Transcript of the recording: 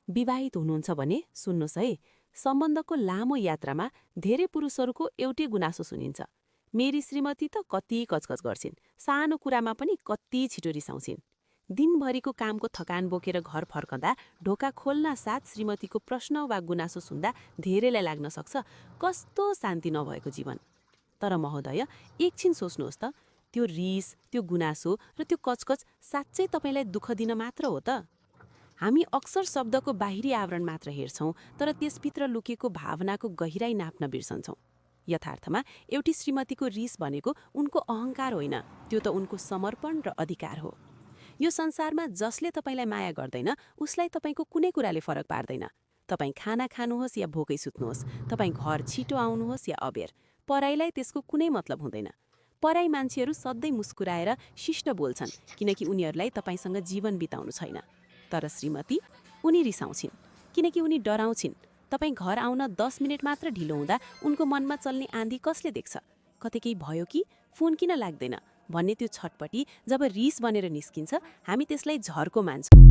विवाहित हुनुहुन्छ भने सुन्नुहोस् है, सम्बन्धको लामो यात्रामा धेरै पुरुषहरूको एउटै गुनासो सुनिन्छ। मेरी श्रीमती त कति कचकच गर्छिन्, सानो कुरामा पनि कति छिटो रिसाउँछिन्। दिनभरिको कामको थकान बोकेर घर फर्कँदा ढोका खोल्न साथ श्रीमतीको प्रश्न वा गुनासो सुन्दा धेरैलाई लाग्न सक्छ कस्तो शान्ति नभएको जीवन। तर महोदय, एकछिन सोच्नुहोस् त, त्यो रिस, त्यो गुनासो र त्यो कचकच साँच्चै तपाईँलाई दुःख दिन मात्र हो त? हामी अक्सर शब्दको बाहिरी आवरण मात्र हेर्छौं, तर त्यसभित्र लुकेको भावनाको गहिराई नाप्न बिर्सन्छौं। यथार्थमा एउटी श्रीमतीको रिस भनेको उनको अहंकार होइन, त्यो त उनको समर्पण र अधिकार हो। यो संसारमा जसले तपाईलाई माया गर्दैन उसलाई तपाईको कुनै कुराले फरक पार्दैन। तपाई खाना खानुहोस् या भोकै सुत्नुहोस्, तपाई घर छिटो आउनुहोस् या अबेर, पराईलाई त्यसको कुनै मतलब हुँदैन। पराई मान्छेहरू सधैँ मुस्कुराएर शिष्ट बोल्छन् किनकि उनीहरूलाई तपाईसँग जीवन बिताउनु छैन। तर श्रीमती, उनी रिसाउँछिन् किनकि उनी डराउँछिन्। तपाई घर आउन 10 मिनेट मात्र ढिलो हुँदा उनको मनमा चल्ने आँधी कसले देख्छ? कतै केही भयो कि? फोन किन लाग्दैन भन्ने त्यो छटपटी जब रिस बनेर निस्किन्छ, हामी त्यसलाई झर्को मान्छौँ।